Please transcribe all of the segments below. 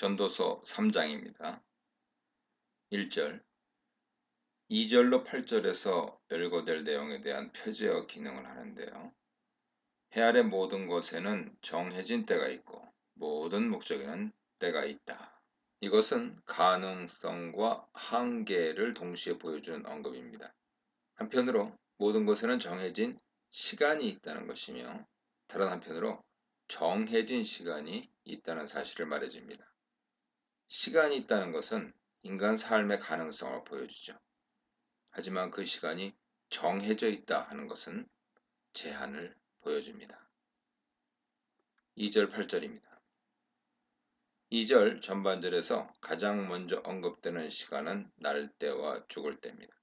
전도서 3장입니다. 1절, 2절로 8절에서 열거될 내용에 대한 표제어 기능을 하는데요. 해 아래 모든 것에는 정해진 때가 있고 모든 목적에는 때가 있다. 이것은 가능성과 한계를 동시에 보여주는 언급입니다. 한편으로 모든 것에는 정해진 시간이 있다는 것이며 다른 한편으로 정해진 시간이 있다는 사실을 말해줍니다. 시간이 있다는 것은 인간 삶의 가능성을 보여주죠. 하지만 그 시간이 정해져 있다 하는 것은 제한을 보여줍니다. 2절 8절입니다. 2절 전반절에서 가장 먼저 언급되는 시간은 날 때와 죽을 때입니다.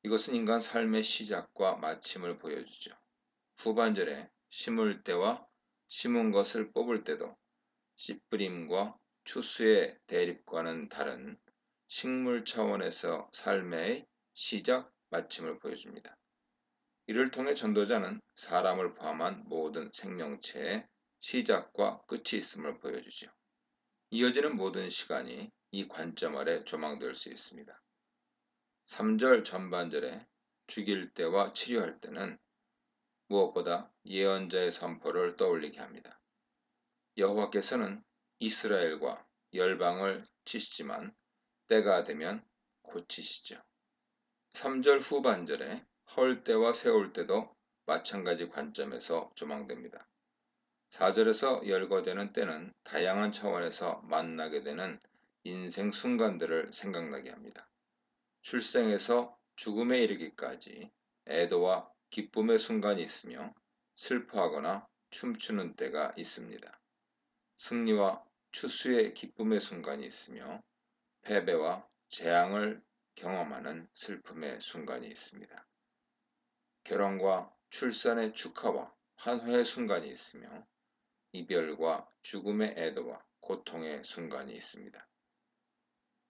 이것은 인간 삶의 시작과 마침을 보여주죠. 후반절에 심을 때와 심은 것을 뽑을 때도 씨뿌림과 추수의 대립과는 다른 식물 차원에서 삶의 시작, 마침을 보여줍니다. 이를 통해 전도자는 사람을 포함한 모든 생명체의 시작과 끝이 있음을 보여주죠. 이어지는 모든 시간이 이 관점 아래 조망될 수 있습니다. 3절 전반절에 죽일 때와 치료할 때는 무엇보다 예언자의 선포를 떠올리게 합니다. 여호와께서는 이스라엘과 열방을 치시지만 때가 되면 고치시죠. 3절 후반절에 헐 때와 세울 때도 마찬가지 관점에서 조망됩니다. 4절에서 열거되는 때는 다양한 차원에서 만나게 되는 인생 순간들을 생각나게 합니다. 출생에서 죽음에 이르기까지 애도와 기쁨의 순간이 있으며 슬퍼하거나 춤추는 때가 있습니다. 승리와 추수의 기쁨의 순간이 있으며 패배와 재앙을 경험하는 슬픔의 순간이 있습니다. 결혼과 출산의 축하와 환호의 순간이 있으며 이별과 죽음의 애도와 고통의 순간이 있습니다.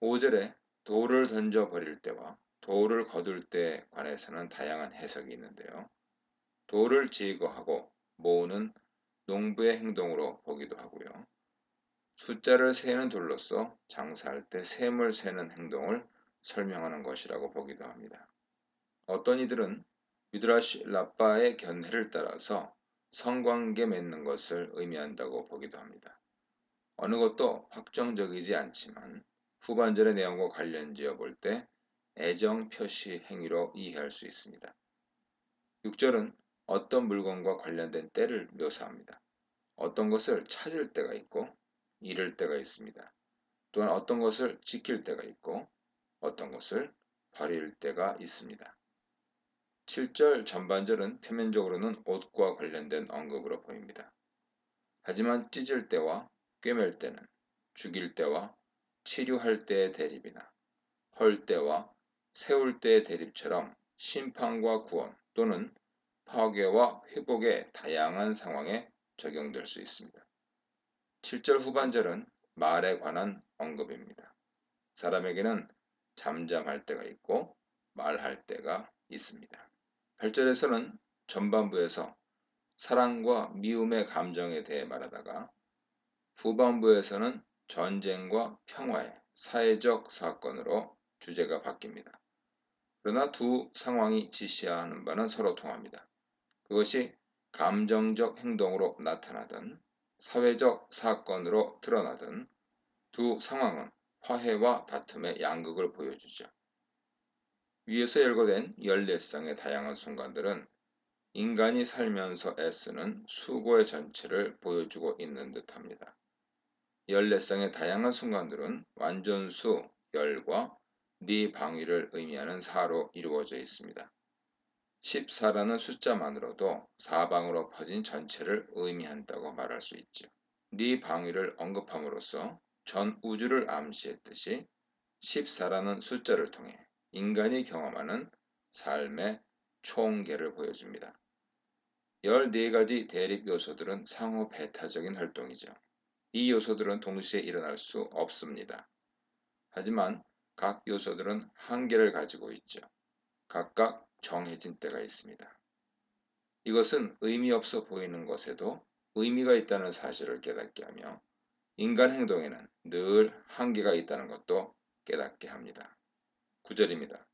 5절에 돌을 던져버릴 때와 돌을 거둘 때에 관해서는 다양한 해석이 있는데요. 돌을 제거하고 모으는 농부의 행동으로 보기도 하고요. 숫자를 세는 돌로서 장사할 때 셈을 세는 행동을 설명하는 것이라고 보기도 합니다. 어떤 이들은 유드라시 라빠의 견해를 따라서 성관계 맺는 것을 의미한다고 보기도 합니다. 어느 것도 확정적이지 않지만 후반절의 내용과 관련지어 볼 때 애정 표시 행위로 이해할 수 있습니다. 6절은 어떤 물건과 관련된 때를 묘사합니다. 어떤 것을 찾을 때가 있고 잃을 때가 있습니다. 또한 어떤 것을 지킬 때가 있고 어떤 것을 버릴 때가 있습니다. 7절 전반절은 표면적으로는 옷과 관련된 언급으로 보입니다. 하지만 찢을 때와 꿰맬 때는 죽일 때와 치료할 때의 대립이나 헐 때와 세울 때의 대립처럼 심판과 구원 또는 파괴와 회복의 다양한 상황에 적용될 수 있습니다. 7절 후반절은 말에 관한 언급입니다. 사람에게는 잠잠할 때가 있고 말할 때가 있습니다. 8절에서는 전반부에서 사랑과 미움의 감정에 대해 말하다가 후반부에서는 전쟁과 평화의 사회적 사건으로 주제가 바뀝니다. 그러나 두 상황이 지시하는 바는 서로 통합니다. 그것이 감정적 행동으로 나타나든 사회적 사건으로 드러나든 두 상황은 화해와 다툼의 양극을 보여주죠. 위에서 열거된 14쌍의 다양한 순간들은 인간이 살면서 애쓰는 수고의 전체를 보여주고 있는 듯합니다. 14쌍의 다양한 순간들은 완전수 열과 네 방위를 의미하는 사로 이루어져 있습니다. 14라는 숫자만으로도 사방으로 퍼진 전체를 의미한다고 말할 수 있죠. 네 방위를 언급함으로써 전 우주를 암시했듯이 14라는 숫자를 통해 인간이 경험하는 삶의 총계를 보여줍니다. 14가지 대립 요소들은 상호 배타적인 활동이죠. 이 요소들은 동시에 일어날 수 없습니다. 하지만 각 요소들은 한계를 가지고 있죠. 각각 정해진 때가 있습니다. 이것은 의미 없어 보이는 것에도 의미가 있다는 사실을 깨닫게 하며 인간 행동에는 늘 한계가 있다는 것도 깨닫게 합니다. 9절입니다.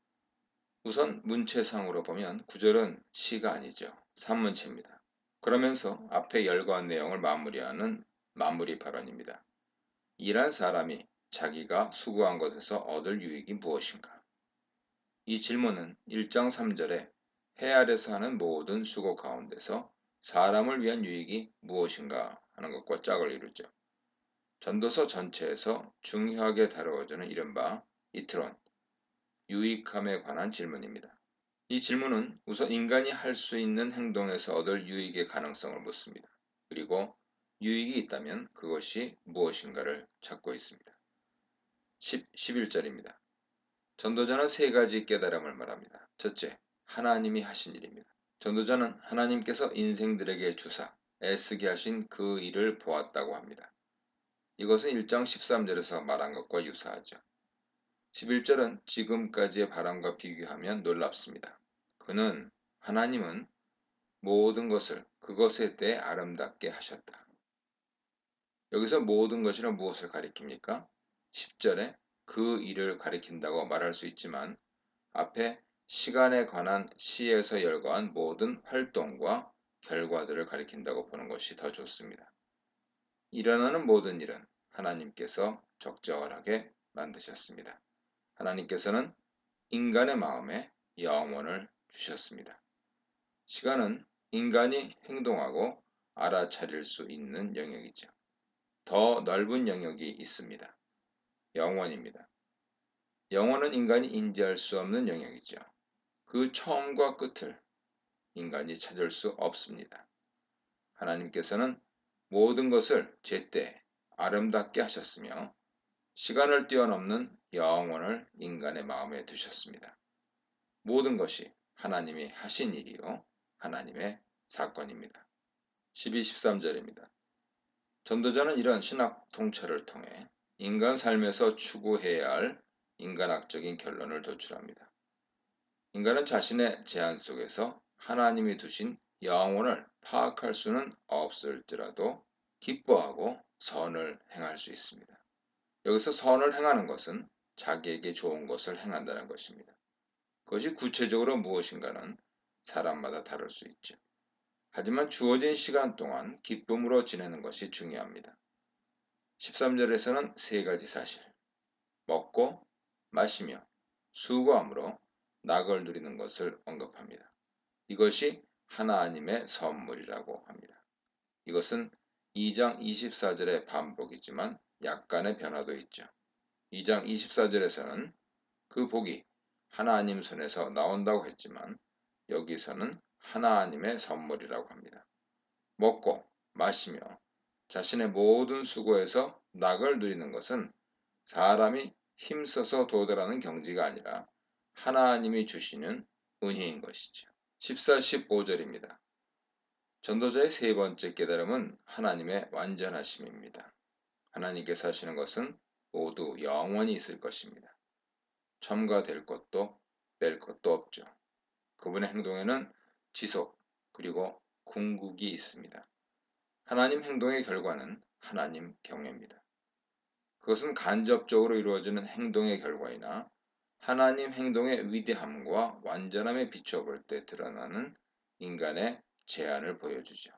우선 문체상으로 보면 9절은 시가 아니죠. 산문체입니다. 그러면서 앞에 열거한 내용을 마무리하는 마무리 발언입니다. 일한 사람이 자기가 수고한 것에서 얻을 유익이 무엇인가? 이 질문은 1장 3절에 해 아래서 하는 모든 수고 가운데서 사람을 위한 유익이 무엇인가 하는 것과 짝을 이루죠. 전도서 전체에서 중요하게 다루어지는 이른바 이트론, 유익함에 관한 질문입니다. 이 질문은 우선 인간이 할 수 있는 행동에서 얻을 유익의 가능성을 묻습니다. 그리고 유익이 있다면 그것이 무엇인가를 찾고 있습니다. 11절입니다. 전도자는 세 가지 깨달음을 말합니다. 첫째, 하나님이 하신 일입니다. 전도자는 하나님께서 인생들에게 주사, 애쓰게 하신 그 일을 보았다고 합니다. 이것은 1장 13절에서 말한 것과 유사하죠. 11절은 지금까지의 바람과 비교하면 놀랍습니다. 하나님은 모든 것을 그것에 대해 아름답게 하셨다. 여기서 모든 것이란 무엇을 가리킵니까? 10절에 그 일을 가리킨다고 말할 수 있지만 앞에 시간에 관한 시에서 열거한 모든 활동과 결과들을 가리킨다고 보는 것이 더 좋습니다. 일어나는 모든 일은 하나님께서 적절하게 만드셨습니다. 하나님께서는 인간의 마음에 영혼을 주셨습니다. 시간은 인간이 행동하고 알아차릴 수 있는 영역이죠. 더 넓은 영역이 있습니다. 영원입니다. 영원은 인간이 인지할 수 없는 영역이죠. 그 처음과 끝을 인간이 찾을 수 없습니다. 하나님께서는 모든 것을 제때 아름답게 하셨으며 시간을 뛰어넘는 영원을 인간의 마음에 두셨습니다. 모든 것이 하나님이 하신 일이요 하나님의 사건입니다. 12, 13절입니다. 전도자는 이런 신학 통찰을 통해 인간 삶에서 추구해야 할 인간학적인 결론을 도출합니다. 인간은 자신의 제한 속에서 하나님이 두신 영혼을 파악할 수는 없을지라도 기뻐하고 선을 행할 수 있습니다. 여기서 선을 행하는 것은 자기에게 좋은 것을 행한다는 것입니다. 그것이 구체적으로 무엇인가는 사람마다 다를 수 있죠. 하지만 주어진 시간 동안 기쁨으로 지내는 것이 중요합니다. 13절에서는 세 가지 사실, 먹고 마시며 수고함으로 낙을 누리는 것을 언급합니다. 이것이 하나님의 선물이라고 합니다. 이것은 2장 24절의 반복이지만 약간의 변화도 있죠. 2장 24절에서는 그 복이 하나님 손에서 나온다고 했지만 여기서는 하나님의 선물이라고 합니다. 먹고 마시며 자신의 모든 수고에서 낙을 누리는 것은 사람이 힘써서 도달하는 경지가 아니라 하나님이 주시는 은혜인 것이죠. 14, 15절입니다. 전도자의 세 번째 깨달음은 하나님의 완전하심입니다. 하나님께서 하시는 것은 모두 영원히 있을 것입니다. 첨가될 것도 뺄 것도 없죠. 그분의 행동에는 지속 그리고 궁극이 있습니다. 하나님 행동의 결과는 하나님 경외입니다. 그것은 간접적으로 이루어지는 행동의 결과이나 하나님 행동의 위대함과 완전함에 비춰볼 때 드러나는 인간의 제한을 보여주죠.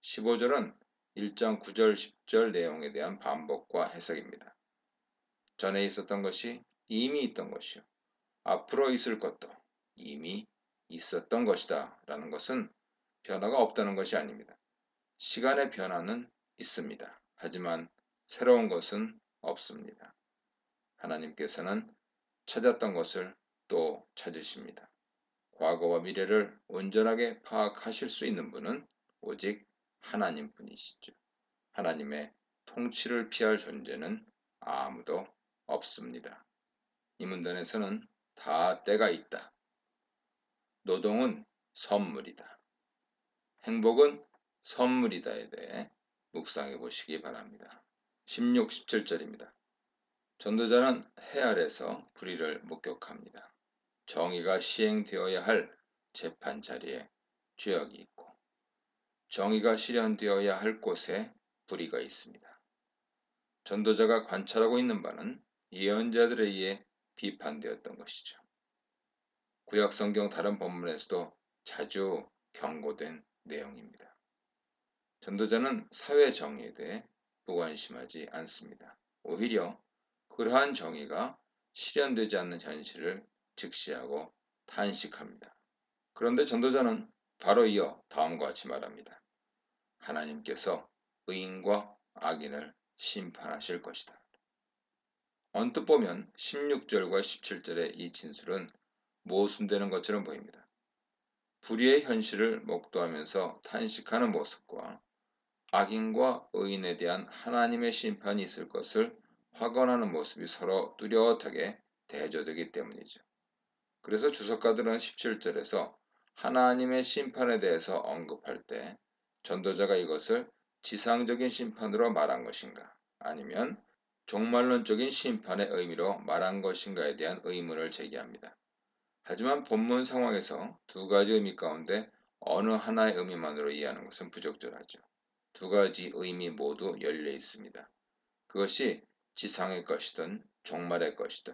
15절은 1장 9절 10절 내용에 대한 반복과 해석입니다. 전에 있었던 것이 이미 있던 것이요. 앞으로 있을 것도 이미 있었던 것이다 라는 것은 변화가 없다는 것이 아닙니다. 시간의 변화는 있습니다. 하지만 새로운 것은 없습니다. 하나님께서는 찾았던 것을 또 찾으십니다. 과거와 미래를 온전하게 파악하실 수 있는 분은 오직 하나님뿐이시죠. 하나님의 통치를 피할 존재는 아무도 없습니다. 이 문단에서는 다 때가 있다. 노동은 선물이다. 행복은 선물이다에 대해 묵상해 보시기 바랍니다. 16, 17절입니다. 전도자는 해 아래서 불의를 목격합니다. 정의가 시행되어야 할 재판 자리에 죄악이 있고 정의가 실현되어야 할 곳에 불의가 있습니다. 전도자가 관찰하고 있는 바는 예언자들에 의해 비판되었던 것이죠. 구약 성경 다른 본문에서도 자주 경고된 내용입니다. 전도자는 사회 정의에 대해 무관심하지 않습니다. 오히려 그러한 정의가 실현되지 않는 현실을 직시하고 탄식합니다. 그런데 전도자는 바로 이어 다음과 같이 말합니다. 하나님께서 의인과 악인을 심판하실 것이다. 언뜻 보면 16절과 17절의 이 진술은 모순되는 것처럼 보입니다. 불의의 현실을 목도하면서 탄식하는 모습과 악인과 의인에 대한 하나님의 심판이 있을 것을 확언하는 모습이 서로 뚜렷하게 대조되기 때문이죠. 그래서 주석가들은 17절에서 하나님의 심판에 대해서 언급할 때 전도자가 이것을 지상적인 심판으로 말한 것인가 아니면 종말론적인 심판의 의미로 말한 것인가에 대한 의문을 제기합니다. 하지만 본문 상황에서 두 가지 의미 가운데 어느 하나의 의미만으로 이해하는 것은 부적절하죠. 두 가지 의미 모두 열려 있습니다. 그것이 지상의 것이든 종말의 것이든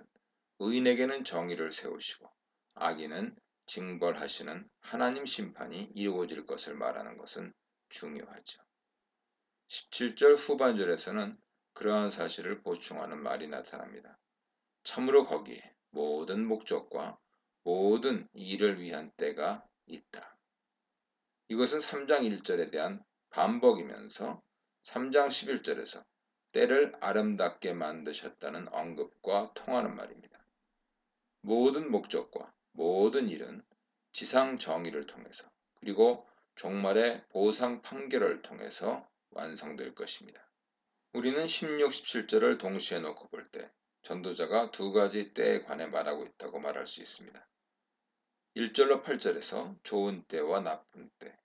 의인에게는 정의를 세우시고 악인은 징벌하시는 하나님 심판이 이루어질 것을 말하는 것은 중요하죠. 17절 후반절에서는 그러한 사실을 보충하는 말이 나타납니다. 참으로 거기에 모든 목적과 모든 일을 위한 때가 있다. 이것은 3장 1절에 대한 반복이면서 3장 11절에서 때를 아름답게 만드셨다는 언급과 통하는 말입니다. 모든 목적과 모든 일은 지상 정의를 통해서 그리고 종말의 보상 판결을 통해서 완성될 것입니다. 우리는 16, 17절을 동시에 놓고 볼 때 전도자가 두 가지 때에 관해 말하고 있다고 말할 수 있습니다. 1절로 8절에서 좋은 때와 나쁜 때,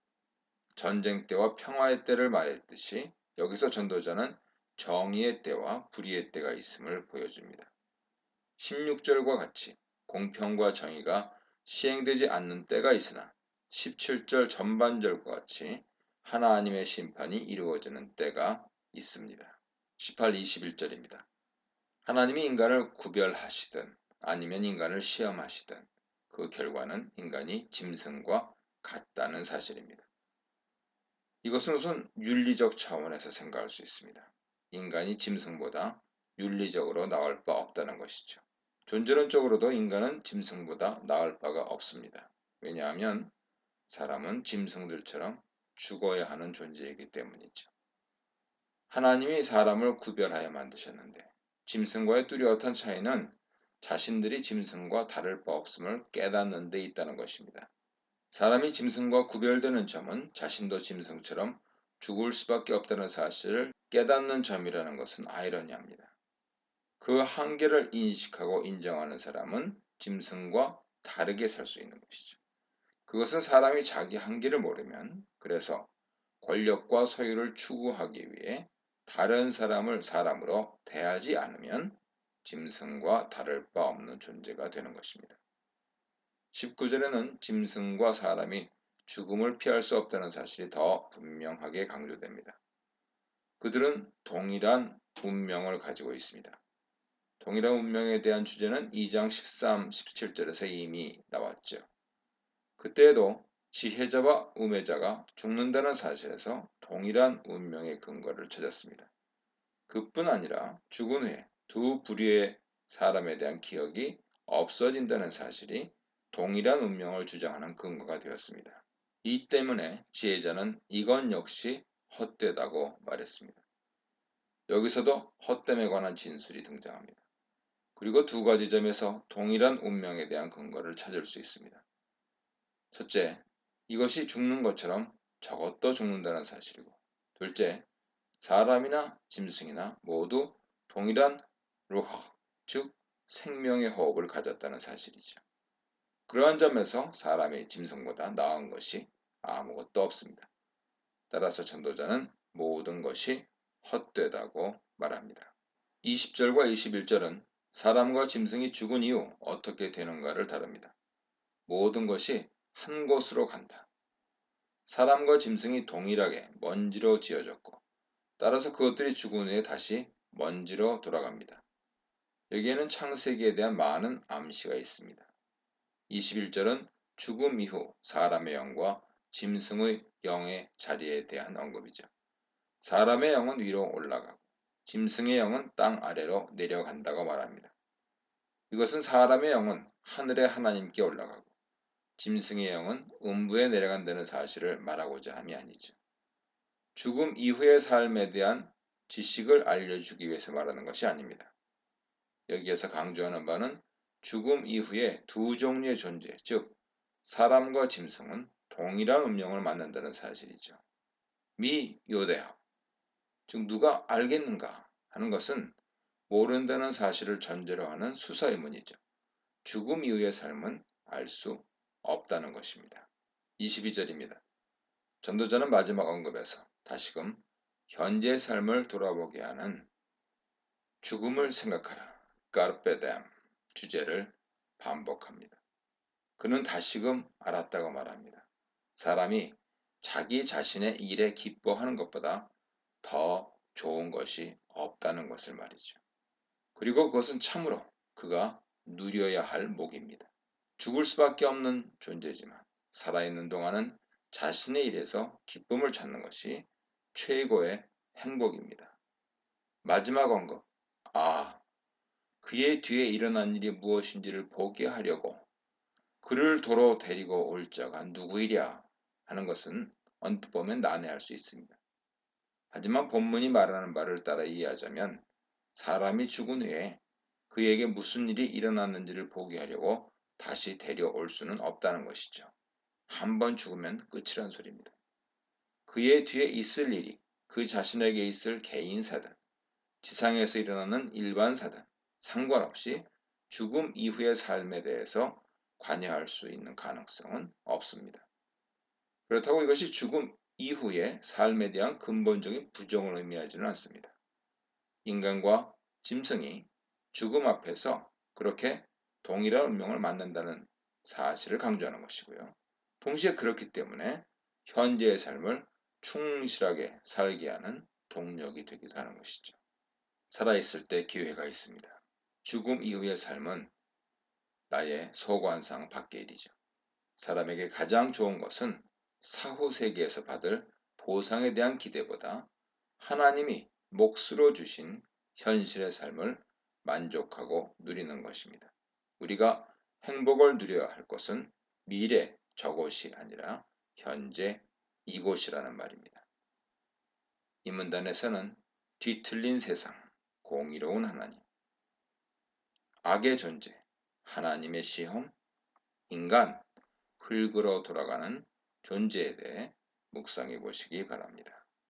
전쟁 때와 평화의 때를 말했듯이 여기서 전도자는 정의의 때와 불의의 때가 있음을 보여줍니다. 16절과 같이 공평과 정의가 시행되지 않는 때가 있으나 17절 전반절과 같이 하나님의 심판이 이루어지는 때가 있습니다. 18, 21절입니다. 하나님이 인간을 구별하시든 아니면 인간을 시험하시든 그 결과는 인간이 짐승과 같다는 사실입니다. 이것은 우선 윤리적 차원에서 생각할 수 있습니다. 인간이 짐승보다 윤리적으로 나을 바 없다는 것이죠. 존재론적으로도 인간은 짐승보다 나을 바가 없습니다. 왜냐하면 사람은 짐승들처럼 죽어야 하는 존재이기 때문이죠. 하나님이 사람을 구별하여 만드셨는데 짐승과의 뚜렷한 차이는 자신들이 짐승과 다를 바 없음을 깨닫는 데 있다는 것입니다. 사람이 짐승과 구별되는 점은 자신도 짐승처럼 죽을 수밖에 없다는 사실을 깨닫는 점이라는 것은 아이러니합니다. 그 한계를 인식하고 인정하는 사람은 짐승과 다르게 살 수 있는 것이죠. 그것은 사람이 자기 한계를 모르면 그래서 권력과 소유를 추구하기 위해 다른 사람을 사람으로 대하지 않으면 짐승과 다를 바 없는 존재가 되는 것입니다. 19절에는 짐승과 사람이 죽음을 피할 수 없다는 사실이 더 분명하게 강조됩니다. 그들은 동일한 운명을 가지고 있습니다. 동일한 운명에 대한 주제는 2장 13, 17절에서 이미 나왔죠. 그때에도 지혜자와 우매자가 죽는다는 사실에서 동일한 운명의 근거를 찾았습니다. 그뿐 아니라 죽은 후에 두 부류의 사람에 대한 기억이 없어진다는 사실이 동일한 운명을 주장하는 근거가 되었습니다. 이 때문에 지혜자는 이건 역시 헛되다고 말했습니다. 여기서도 헛됨에 관한 진술이 등장합니다. 그리고 두 가지 점에서 동일한 운명에 대한 근거를 찾을 수 있습니다. 첫째, 이것이 죽는 것처럼 저것도 죽는다는 사실이고, 둘째, 사람이나 짐승이나 모두 동일한 루하, 즉 생명의 호흡을 가졌다는 사실이죠. 그러한 점에서 사람이 짐승보다 나은 것이 아무것도 없습니다. 따라서 전도자는 모든 것이 헛되다고 말합니다. 20절과 21절은 사람과 짐승이 죽은 이후 어떻게 되는가를 다룹니다. 모든 것이 한 곳으로 간다. 사람과 짐승이 동일하게 먼지로 지어졌고 따라서 그것들이 죽은 후에 다시 먼지로 돌아갑니다. 여기에는 창세기에 대한 많은 암시가 있습니다. 21절은 죽음 이후 사람의 영과 짐승의 영의 자리에 대한 언급이죠. 사람의 영은 위로 올라가고 짐승의 영은 땅 아래로 내려간다고 말합니다. 이것은 사람의 영은 하늘의 하나님께 올라가고 짐승의 영은 음부에 내려간다는 사실을 말하고자 함이 아니죠. 죽음 이후의 삶에 대한 지식을 알려주기 위해서 말하는 것이 아닙니다. 여기에서 강조하는 바는 죽음 이후에 두 종류의 존재, 즉 사람과 짐승은 동일한 운명을 만난다는 사실이죠. 미 요대하, 즉 누가 알겠는가 하는 것은 모른다는 사실을 전제로 하는 수사의문이죠. 죽음 이후의 삶은 알 수 없다는 것입니다. 22절입니다. 전도자는 마지막 언급에서 다시금 현재의 삶을 돌아보게 하는 죽음을 생각하라, 까르페뎀 주제를 반복합니다. 그는 다시금 알았다고 말합니다. 사람이 자기 자신의 일에 기뻐하는 것보다 더 좋은 것이 없다는 것을 말이죠. 그리고 그것은 참으로 그가 누려야 할 복입니다. 죽을 수밖에 없는 존재지만 살아있는 동안은 자신의 일에서 기쁨을 찾는 것이 최고의 행복입니다. 마지막 언급, 그의 뒤에 일어난 일이 무엇인지를 보게 하려고 그를 도로 데리고 올 자가 누구이랴 하는 것은 언뜻 보면 난해할 수 있습니다. 하지만 본문이 말하는 바를 따라 이해하자면 사람이 죽은 후에 그에게 무슨 일이 일어났는지를 보게 하려고 다시 데려올 수는 없다는 것이죠. 한 번 죽으면 끝이란 소리입니다. 그의 뒤에 있을 일이 그 자신에게 있을 개인사든 지상에서 일어나는 일반사든 상관없이 죽음 이후의 삶에 대해서 관여할 수 있는 가능성은 없습니다. 그렇다고 이것이 죽음 이후의 삶에 대한 근본적인 부정을 의미하지는 않습니다. 인간과 짐승이 죽음 앞에서 그렇게 동일한 운명을 만난다는 사실을 강조하는 것이고요. 동시에 그렇기 때문에 현재의 삶을 충실하게 살게 하는 동력이 되기도 하는 것이죠. 살아있을 때 기회가 있습니다. 죽음 이후의 삶은 나의 소관상 밖의 일이죠. 사람에게 가장 좋은 것은 사후 세계에서 받을 보상에 대한 기대보다 하나님이 몫으로 주신 현실의 삶을 만족하고 누리는 것입니다. 우리가 행복을 누려야 할 것은 미래 저곳이 아니라 현재 이곳이라는 말입니다. 이 문단에서는 뒤틀린 세상, 공의로운 하나님, 악의 존재, 하나님의 시험, 인간, 흙으로 돌아가는 존재에 대해 묵상해 보시기 바랍니다.